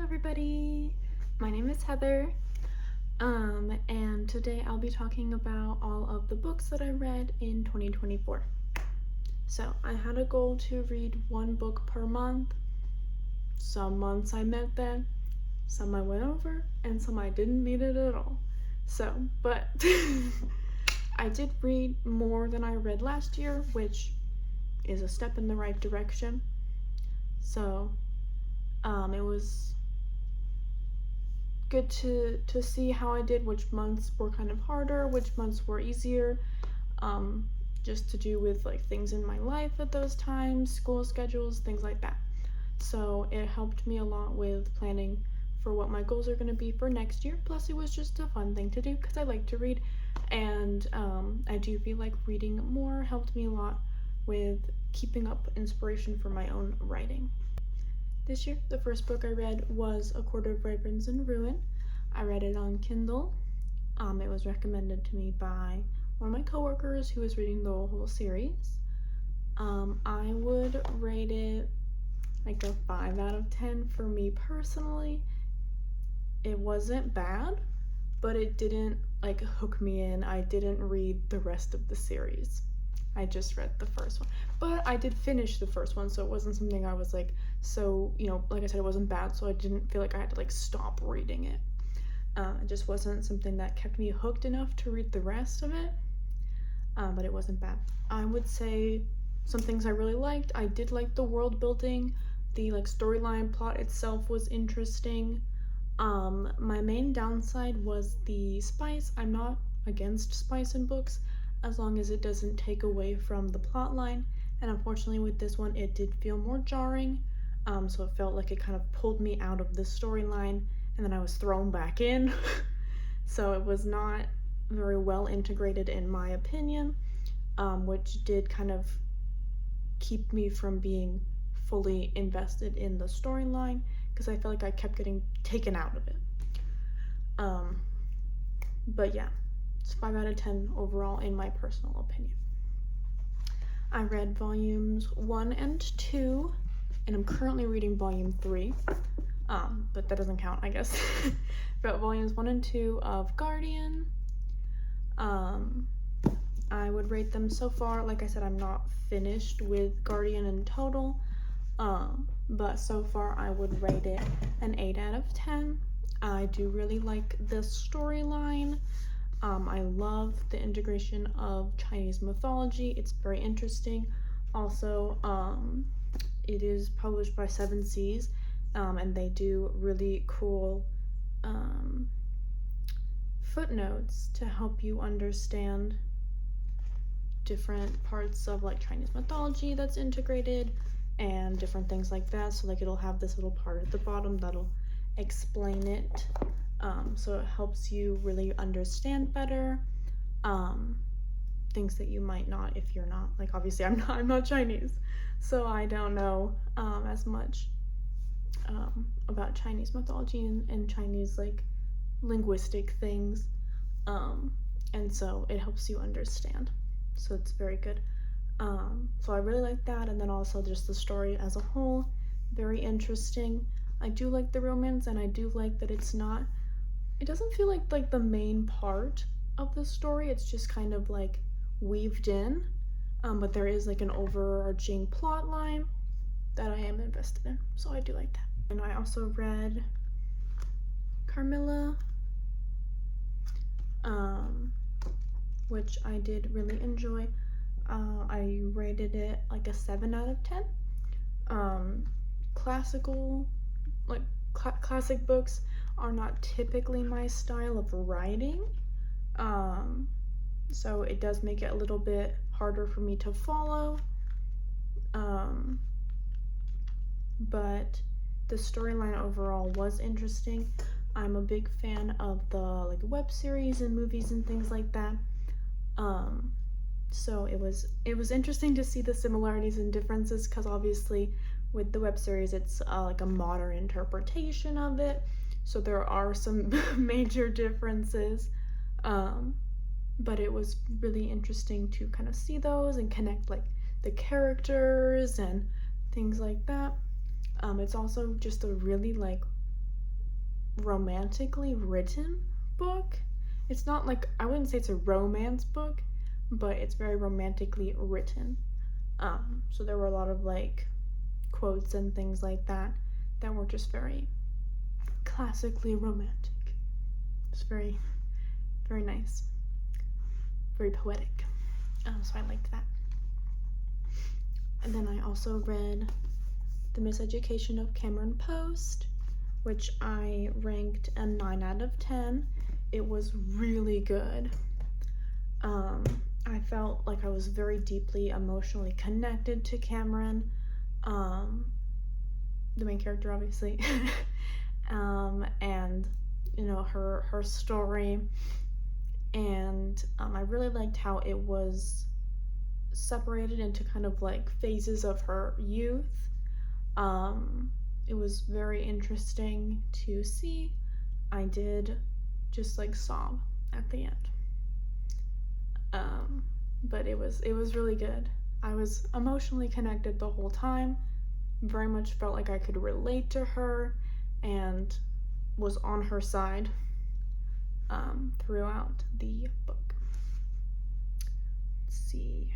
everybody. My name is Heather. And today I'll be talking about all of the books that I read in 2024. So, I had a goal to read one book per month. Some months I met that, some I went over, and some I didn't meet it at all. But I did read more than I read last year, which is a step in the right direction. So, it was good to see how I did, which months were kind of harder, which months were easier, just to do with like things in my life at those times, school schedules, things like that. So it helped me a lot with planning for what my goals are going to be for next year. Plus it was just a fun thing to do because I like to read, and I do feel like reading more helped me a lot with keeping up inspiration for my own writing. This year, the first book I read was A Court of Ravens and Ruin. I read it on Kindle. It was recommended to me by one of my coworkers who was reading the whole series. I would rate it like a 5 out of 10 for me personally. It wasn't bad, but it didn't like hook me in. I didn't read the rest of the series. I just read the first one, but I did finish the first one, so it wasn't something I was like, so, like I said, it wasn't bad, so I didn't feel like I had to like stop reading it. It just wasn't something that kept me hooked enough to read the rest of it, but it wasn't bad. I would say some things I really liked. I did like the world building. The like storyline plot itself was interesting. My main downside was the spice. I'm not against spice in books, as long as it doesn't take away from the plot line, and unfortunately with this one it did feel more jarring, so it felt like it kind of pulled me out of the storyline and then I was thrown back in. So it was not very well integrated in my opinion, which did kind of keep me from being fully invested in the storyline because I felt like I kept getting taken out of it. But yeah, it's 5 out of 10 overall in my personal opinion. I read volumes 1 and 2, and I'm currently reading volume 3, but that doesn't count, I guess. But volumes 1 and 2 of Guardian. I would rate them so far, like I said, I'm not finished with Guardian in total, but so far I would rate it an 8 out of 10. I do really like the storyline. I love the integration of Chinese mythology. It's very interesting. Also, it is published by Seven Seas, and they do really cool footnotes to help you understand different parts of like Chinese mythology that's integrated and different things like that. So like it'll have this little part at the bottom that'll explain it. So it helps you really understand better things that you might not if you're not, like, obviously I'm not Chinese, so I don't know as much about Chinese mythology and Chinese like linguistic things, and so it helps you understand, so it's very good. So I really like that, and then also just the story as a whole, very interesting. I do like the romance, and I do like that it doesn't feel like the main part of the story. It's just kind of like weaved in, but there is like an overarching plot line that I am invested in, so I do like that. And I also read Carmilla, which I did really enjoy. I rated it like a 7 out of 10. Classical, like classic books are not typically my style of writing, so it does make it a little bit harder for me to follow, but the storyline overall was interesting. I'm a big fan of the like web series and movies and things like that, so it was interesting to see the similarities and differences, because obviously with the web series it's like a modern interpretation of it, so there are some major differences, but it was really interesting to kind of see those and connect like the characters and things like that. It's also just a really like romantically written book. It's not like, I wouldn't say it's a romance book, but it's very romantically written. So there were a lot of like quotes and things like that were just very classically romantic. It's very, very nice, very poetic. So I liked that. And then I also read The Miseducation of Cameron Post, which I ranked a 9 out of 10. It was really good. I felt like I was very deeply emotionally connected to Cameron, the main character, obviously, and you know, her story, and I really liked how it was separated into kind of like phases of her youth. It was very interesting to see. I did just like sob at the end. But it was really good. I was emotionally connected the whole time. Very much felt like I could relate to her and was on her side throughout the book. Let's see.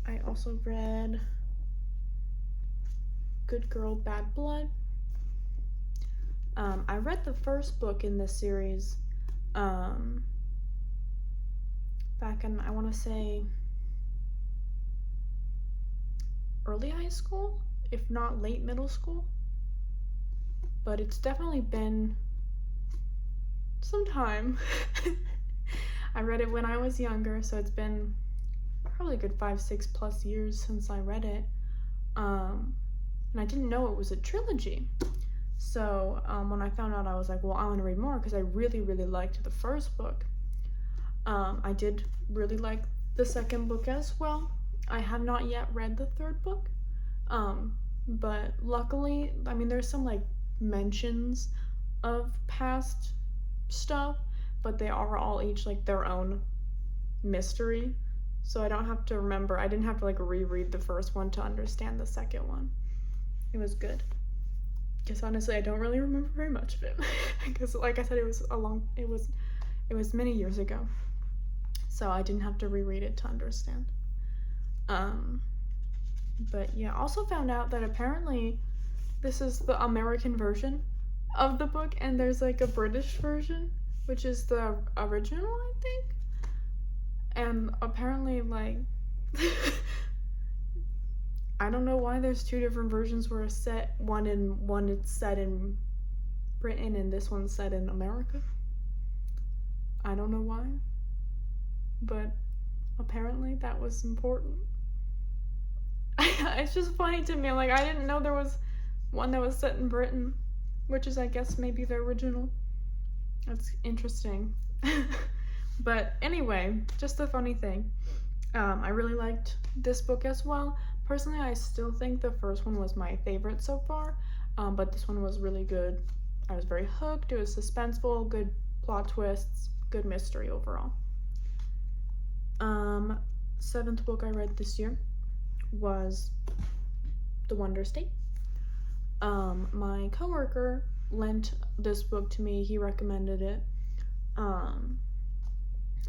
I also read Good Girl, Bad Blood. I read the first book in this series back in, I want to say, early high school, if not late middle school. But it's definitely been some time. I read it when I was younger, so it's been probably a good 5-6+ years since I read it. And I didn't know it was a trilogy. So when I found out, I was like, well, I want to read more, because I really, really liked the first book. I did really like the second book as well. I have not yet read the third book. But luckily, I mean, there's some like mentions of past stuff, but they are all each like their own mystery. So I don't have to remember, I didn't have to like reread the first one to understand the second one. It was good. Because honestly, I don't really remember very much of it. Because like I said, it was many years ago. So I didn't have to reread it to understand. But yeah, also found out that apparently this is the American version of the book, and there's like a British version, which is the original, I think. And apparently, like, I don't know why there's two different versions where it's set, one it's set in Britain and this one's set in America. I don't know why, but apparently that was important. It's just funny to me, like, I didn't know there was one that was set in Britain, which is, I guess, maybe the original. That's interesting. But anyway, just a funny thing. I really liked this book as well. Personally, I still think the first one was my favorite so far, but this one was really good. I was very hooked. It was suspenseful, good plot twists, good mystery overall. 7th book I read this year was The Wonder State. My coworker lent this book to me. He recommended it.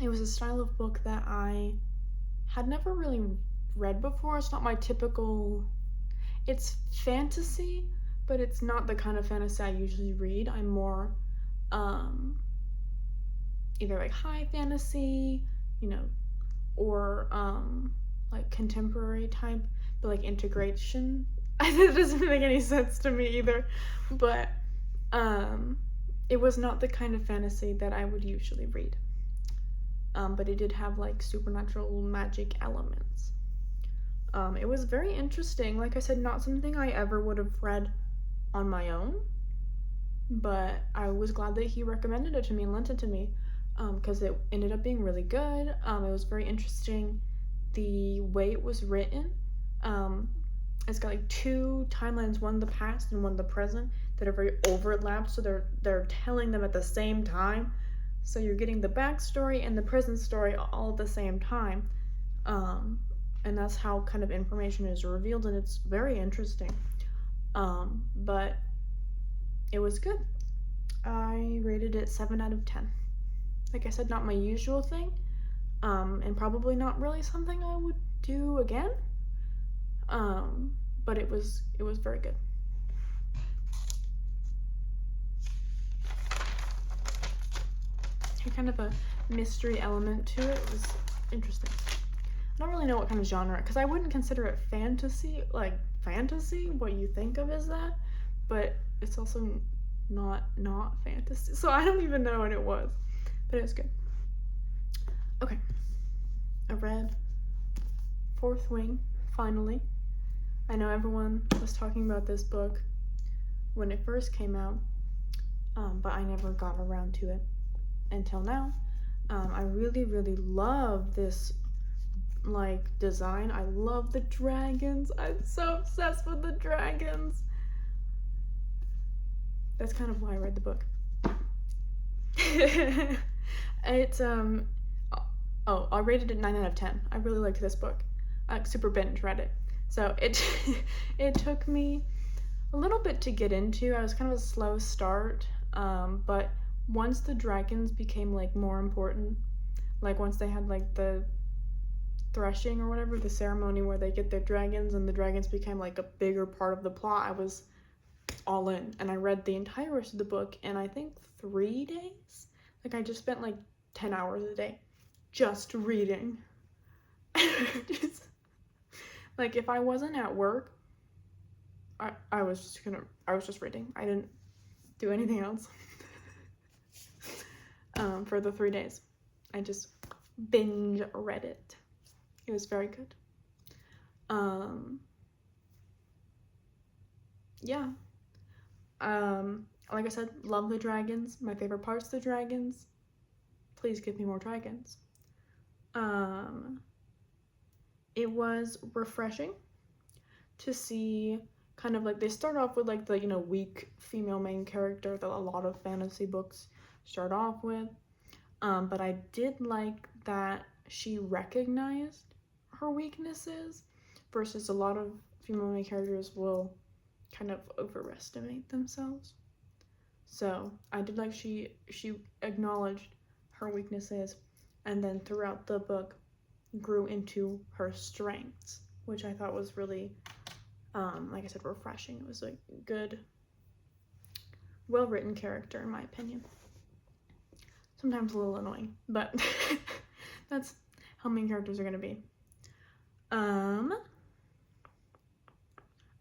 It was a style of book that I had never really read before. It's not my typical, it's fantasy, but it's not the kind of fantasy I usually read. I'm more either like high fantasy, you know, or like contemporary type, but like integration. It doesn't make any sense to me either, but it was not the kind of fantasy that I would usually read. But it did have like supernatural magic elements. It was very interesting. Like I said, not something I ever would have read on my own, but I was glad that he recommended it to me and lent it to me, because it ended up being really good. It was very interesting the way it was written. It's got like two timelines, one the past and one the present, that are very overlapped, so they're telling them at the same time. So you're getting the backstory and the present story all at the same time. And that's how kind of information is revealed, and it's very interesting. But it was good. I rated it 7 out of 10. Like I said, not my usual thing, and probably not really something I would do again. But it was very good. Had kind of a mystery element to it. It was interesting. I don't really know what kind of genre, because I wouldn't consider it fantasy, like fantasy, what you think of as that, but it's also not fantasy, so I don't even know what it was, but it was good. Okay, I read Fourth Wing, finally. I know everyone was talking about this book when it first came out, but I never got around to it until now. I really love this like design. I love the dragons. I'm so obsessed with the dragons. That's kind of why I read the book. It's I rated it 9 out of 10. I really liked this book. I super binge read it. So it took me a little bit to get into. I was kind of a slow start, but once the dragons became like more important, like once they had like the threshing or whatever, the ceremony where they get their dragons and the dragons became like a bigger part of the plot, I was all in, and I read the entire rest of the book in I think 3 days. Like I just spent like 10 hours a day just reading. Like if I wasn't at work, I was just reading. I didn't do anything else. For the 3 days, I just binge read it. It was very good. Yeah. Like I said, love the dragons. My favorite part's the dragons. Please give me more dragons. It was refreshing to see kind of like they start off with like the, you know, weak female main character that a lot of fantasy books start off with. But I did like that she recognized her weaknesses versus a lot of female main characters will kind of overestimate themselves. So I did like she acknowledged her weaknesses, and then throughout the book grew into her strengths, which I thought was really, like I said, refreshing. It was a good, well-written character in my opinion. Sometimes a little annoying, but that's how main characters are gonna be.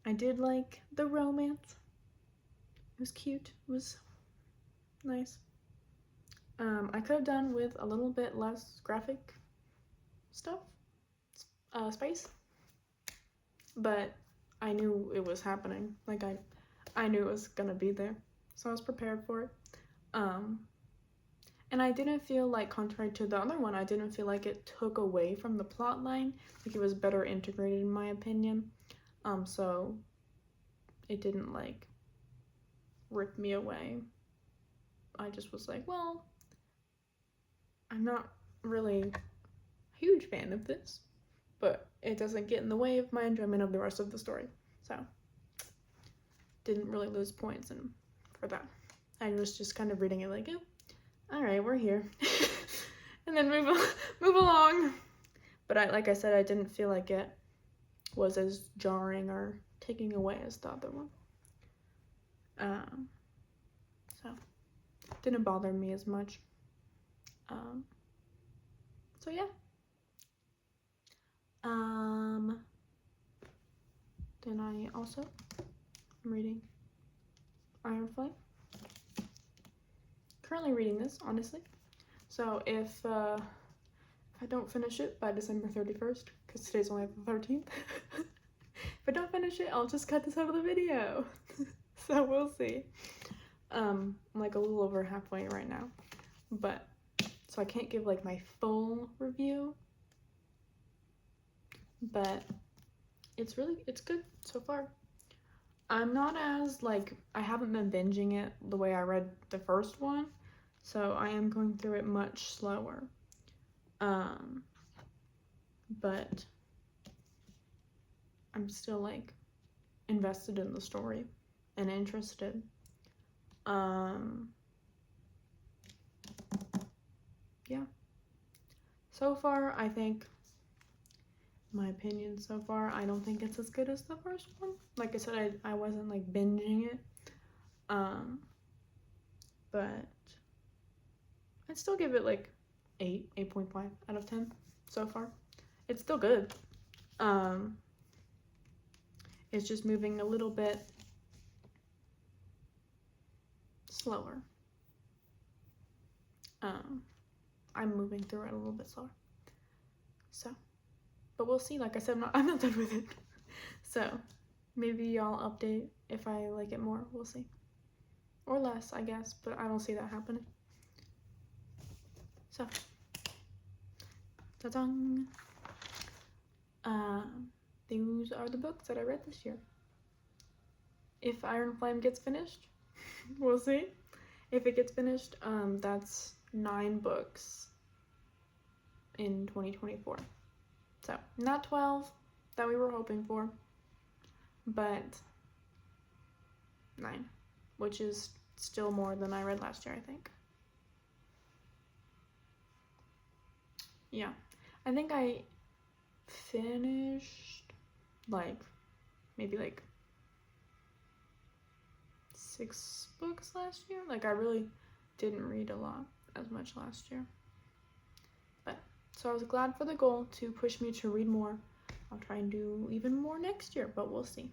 I did like the romance. It was cute. It was nice. I could have done with a little bit less graphic stuff, space, but I knew it was happening. Like I knew it was gonna be there, so I was prepared for it. And I didn't feel like, contrary to the other one, I didn't feel like it took away from the plot line. Like it was better integrated in my opinion. So it didn't like rip me away. I just was like, well, I'm not really a huge fan of this, but it doesn't get in the way of my enjoyment of the rest of the story. So didn't really lose points for that. I was just kind of reading it like, oh, all right, we're here. And then move along. But like I said, I didn't feel like it was as jarring or taking away as the other one. So didn't bother me as much. So yeah. Then I also am reading Iron Flame. Currently reading this, honestly. So if I don't finish it by December 31st, because today's only the 13th, if I don't finish it, I'll just cut this out of the video. So we'll see. I'm like a little over halfway right now, but so I can't give like my full review, but it's good so far. I'm not as like, I haven't been binging it the way I read the first one, so I am going through it much slower. But I'm still like invested in the story and interested. Yeah. So far, I think, my opinion so far, I don't think it's as good as the first one. Like I said, I wasn't like binging it. But I'd still give it like 8.5 out of 10 so far. It's still good. It's just moving a little bit slower. I'm moving through it a little bit slower. So, but we'll see. Like I said, I'm not done with it. So, maybe I'll update if I like it more. We'll see. Or less, I guess, but I don't see that happening. So, ta-dang! Those are the books that I read this year. If Iron Flame gets finished, we'll see. If it gets finished, that's 9 books in 2024. So, not 12 that we were hoping for, but 9, which is still more than I read last year, I think. Yeah, I think I finished maybe 6 books last year. Like I really didn't read a lot as much last year. But so I was glad for the goal to push me to read more. I'll try and do even more next year, but we'll see.